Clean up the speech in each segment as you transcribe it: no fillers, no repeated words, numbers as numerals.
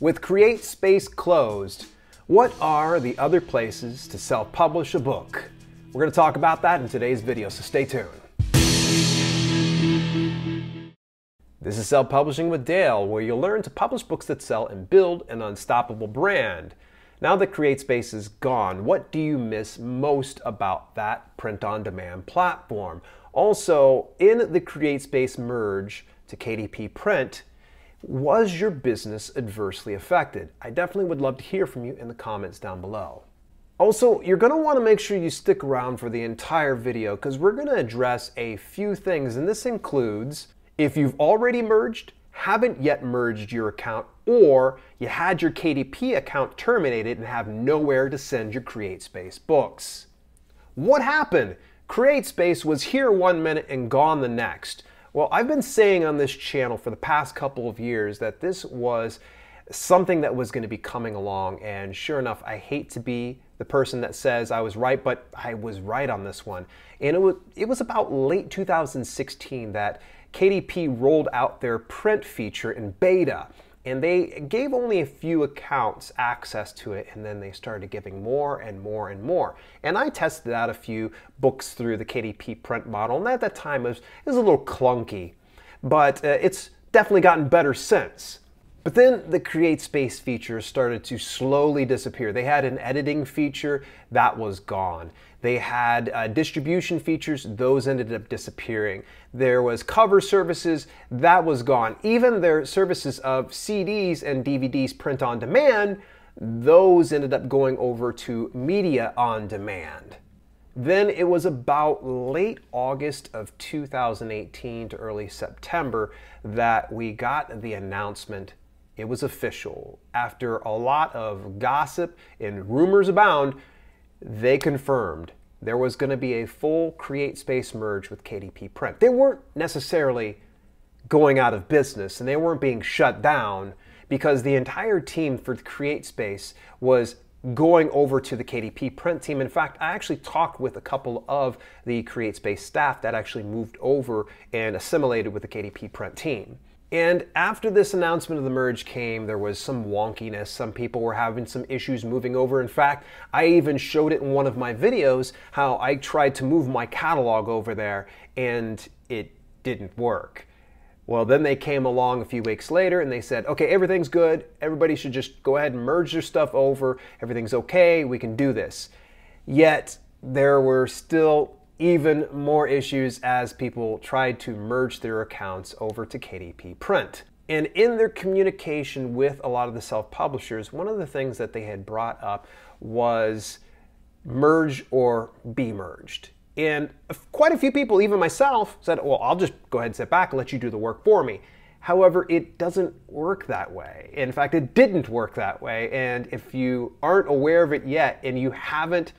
With CreateSpace closed, what are the other places to self-publish a book? We're going to talk about that in today's video, so stay tuned. This is Self-Publishing with Dale, where you'll learn to publish books that sell and build an unstoppable brand. Now that CreateSpace is gone, what do you miss most about that print-on-demand platform? Also, in the CreateSpace merge to KDP Print, was your business adversely affected? I definitely would love to hear from you in the comments down below. Also, you're going to want to make sure you stick around for the entire video because we're going to address a few things, and this includes if you've already merged, haven't yet merged your account, or you had your KDP account terminated and have nowhere to send your CreateSpace books. What happened? CreateSpace was here one minute and gone the next. Well, I've been saying on this channel for the past couple of years that this was something that was going to be coming along, and sure enough, I hate to be the person that says I was right, but I was right on this one. And it was about late 2016 that KDP rolled out their print feature in beta, and they gave only a few accounts access to it, and then they started giving more and more and more. And I tested out a few books through the KDP Print model, and at that time it was a little clunky, but it's definitely gotten better since. But then the CreateSpace feature started to slowly disappear. They had an editing feature, that was gone. They had distribution features, those ended up disappearing. There was cover services, that was gone. Even their services of CDs and DVDs print on demand, those ended up going over to media on demand. Then it was about late August of 2018 to early September that we got the announcement. It was official. After a lot of gossip and rumors abound, they confirmed there was going to be a full CreateSpace merge with KDP Print. They weren't necessarily going out of business, and they weren't being shut down because the entire team for CreateSpace was going over to the KDP Print team. In fact, I actually talked with a couple of the CreateSpace staff that actually moved over and assimilated with the KDP Print team. And after this announcement of the merge came, there was some wonkiness. Some people were having some issues moving over. In fact, I even showed it in one of my videos how I tried to move my catalog over there and it didn't work. Well, then they came along a few weeks later and they said, okay, everything's good. Everybody should just go ahead and merge their stuff over. Everything's okay. We can do this. Yet there were still even more issues as people tried to merge their accounts over to KDP Print. And in their communication with a lot of the self-publishers, one of the things that they had brought up was merge or be merged. And quite a few people, even myself, said, well, I'll just go ahead and sit back and let you do the work for me. However, it doesn't work that way. In fact, it didn't work that way. And if you aren't aware of it yet and you haven't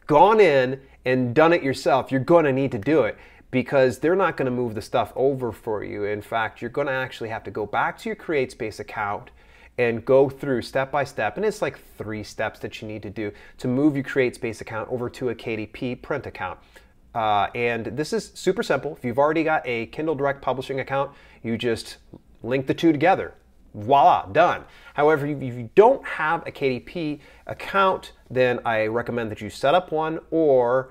gone in and done it yourself, you're going to need to do it because they're not going to move the stuff over for you. In fact, you're going to actually have to go back to your CreateSpace account and go through step by step, and it's like 3 steps that you need to do to move your CreateSpace account over to a KDP Print account. And this is super simple. If you've already got a Kindle Direct Publishing account, you just link the two together. Voila, done. However, if you don't have a KDP account, then I recommend that you set up one, or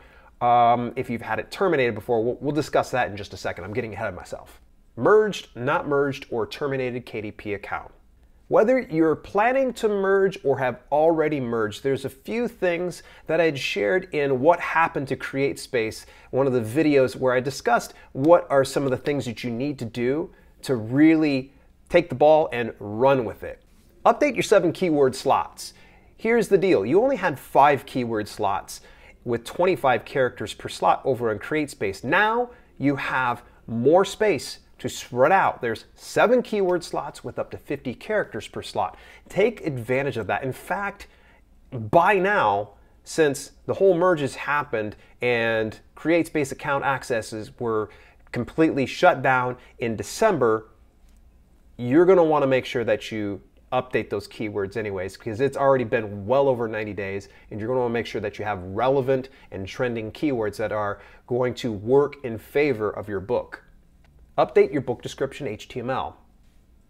if you've had it terminated before, we'll discuss that in just a second. I'm getting ahead of myself. Merged, not merged, or terminated KDP account. Whether you're planning to merge or have already merged, there's a few things that I'd shared in What Happened to CreateSpace, one of the videos where I discussed what are some of the things that you need to do to really take the ball and run with it. Update your 7 keyword slots. Here's the deal. You only had 5 keyword slots with 25 characters per slot over on CreateSpace. Now you have more space to spread out. There's 7 keyword slots with up to 50 characters per slot. Take advantage of that. In fact, by now, since the whole merge has happened and CreateSpace account accesses were completely shut down in December, you're going to want to make sure that you update those keywords anyways, because it's already been well over 90 days, and you're going to want to make sure that you have relevant and trending keywords that are going to work in favor of your book. Update your book description HTML.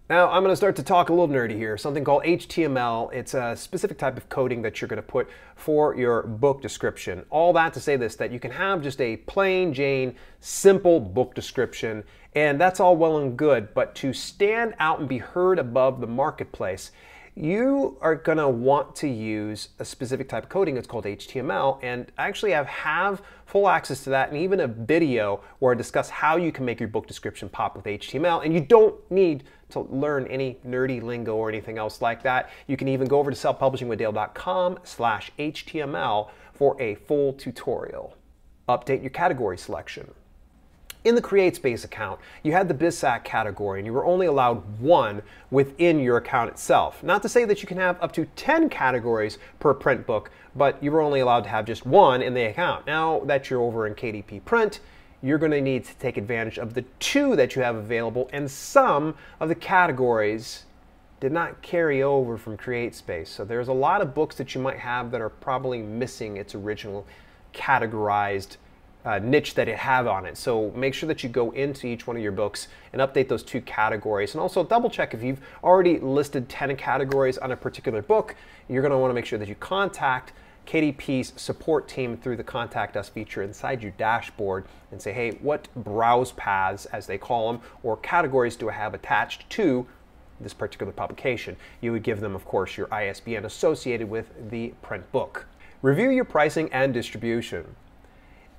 Now I'm going to start to talk a little nerdy here, something called HTML. It's a specific type of coding that you're going to put for your book description. All that to say this, that you can have just a plain Jane, simple book description, and that's all well and good, but to stand out and be heard above the marketplace, you are going to want to use a specific type of coding. It's called HTML, and I actually have full access to that and even a video where I discuss how you can make your book description pop with HTML, and you don't need to learn any nerdy lingo or anything else like that. You can even go over to selfpublishingwithdale.com/HTML for a full tutorial. Update your category selection. In the CreateSpace account, you had the BizSac category and you were only allowed one within your account itself. Not to say that you can have up to 10 categories per print book, but you were only allowed to have just one in the account. Now that you're over in KDP Print, you're going to need to take advantage of the 2 that you have available, and some of the categories did not carry over from CreateSpace. So there's a lot of books that you might have that are probably missing its original categorized niche that it had on it. So make sure that you go into each one of your books and update those 2 categories. And also double check if you've already listed 10 categories on a particular book. You're going to want to make sure that you contact KDP's support team through the Contact Us feature inside your dashboard and say, hey, what browse paths, as they call them, or categories do I have attached to this particular publication? You would give them, of course, your ISBN associated with the print book. Review your pricing and distribution.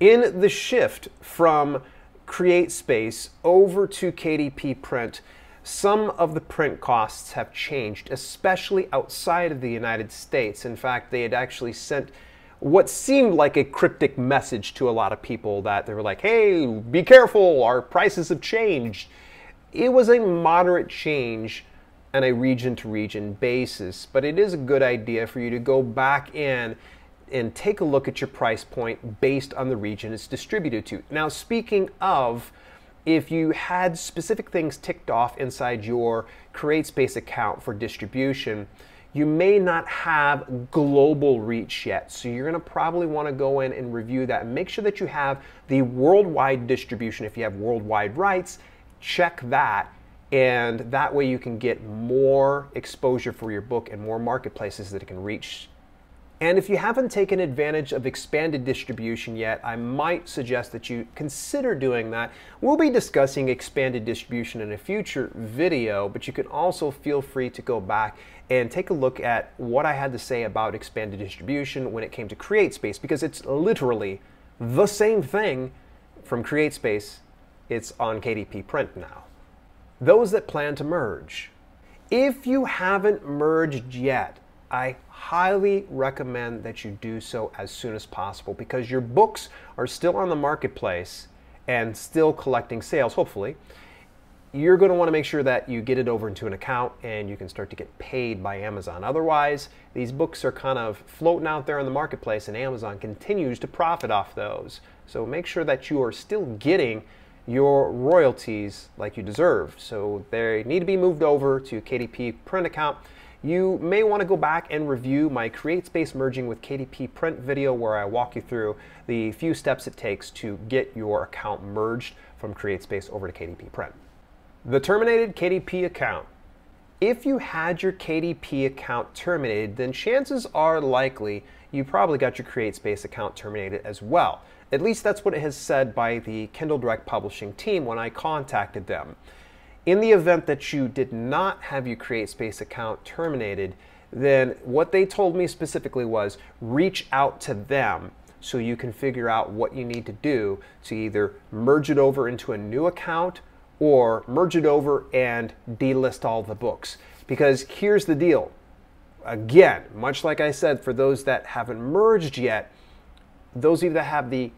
In the shift from CreateSpace over to KDP Print, some of the print costs have changed, especially outside of the United States. In fact, they had actually sent what seemed like a cryptic message to a lot of people that they were like, hey, be careful, our prices have changed. It was a moderate change on a region-to-region basis, but it is a good idea for you to go back in and take a look at your price point based on the region it's distributed to. Now, speaking of, if you had specific things ticked off inside your CreateSpace account for distribution, you may not have global reach yet. So you're going to probably want to go in and review that and make sure that you have the worldwide distribution. If you have worldwide rights, check that. And that way you can get more exposure for your book and more marketplaces that it can reach. And if you haven't taken advantage of expanded distribution yet, I might suggest that you consider doing that. We'll be discussing expanded distribution in a future video, but you can also feel free to go back and take a look at what I had to say about expanded distribution when it came to CreateSpace, because it's literally the same thing from CreateSpace. It's on KDP Print now. Those that plan to merge. If you haven't merged yet, I highly recommend that you do so as soon as possible, because your books are still on the marketplace and still collecting sales, hopefully. You're going to want to make sure that you get it over into an account and you can start to get paid by Amazon. Otherwise, these books are kind of floating out there in the marketplace and Amazon continues to profit off those. So make sure that you are still getting your royalties like you deserve. So they need to be moved over to KDP Print account. You may want to go back and review my CreateSpace merging with KDP Print video, where I walk you through the few steps it takes to get your account merged from CreateSpace over to KDP Print. The terminated KDP account. If you had your KDP account terminated, then chances are likely you probably got your CreateSpace account terminated as well. At least that's what it has said by the Kindle Direct Publishing team when I contacted them. In the event that you did not have your CreateSpace account terminated, then what they told me specifically was reach out to them so you can figure out what you need to do to either merge it over into a new account or merge it over and delist all the books. Because here's the deal. Again, much like I said, for those that haven't merged yet, those of you that have the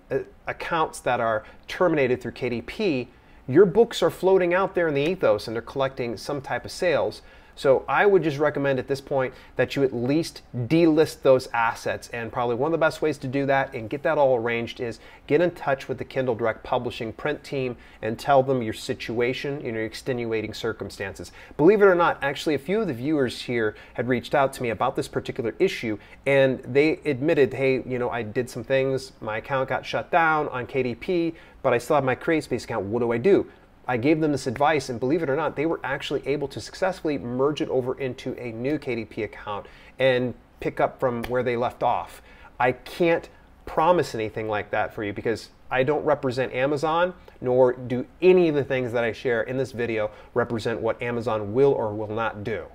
accounts that are terminated through KDP, your books are floating out there in the ethos and they're collecting some type of sales. So I would just recommend at this point that you at least delist those assets. And probably one of the best ways to do that and get that all arranged is get in touch with the Kindle Direct Publishing Print team and tell them your situation, your extenuating circumstances. Believe it or not, actually a few of the viewers here had reached out to me about this particular issue, and they admitted, hey, I did some things, my account got shut down on KDP, but I still have my CreateSpace account. What do I do? I gave them this advice, and believe it or not, they were actually able to successfully merge it over into a new KDP account and pick up from where they left off. I can't promise anything like that for you because I don't represent Amazon, nor do any of the things that I share in this video represent what Amazon will or will not do.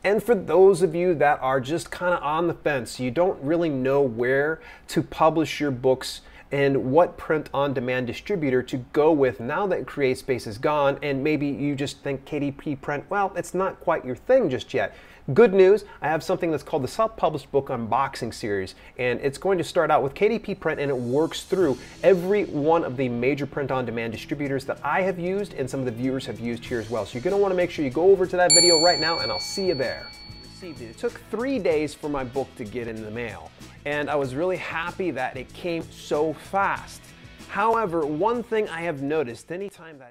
And for those of you that are just kind of on the fence, you don't really know where to publish your books and what print-on-demand distributor to go with now that CreateSpace is gone, and maybe you just think KDP Print, well, it's not quite your thing just yet. Good news, I have something that's called the Self-Published Book Unboxing Series, and it's going to start out with KDP Print, and it works through every one of the major print-on-demand distributors that I have used and some of the viewers have used here as well. So you're going to want to make sure you go over to that video right now, and I'll see you there. It took 3 days for my book to get in the mail, and I was really happy that it came so fast. However, one thing I have noticed anytime that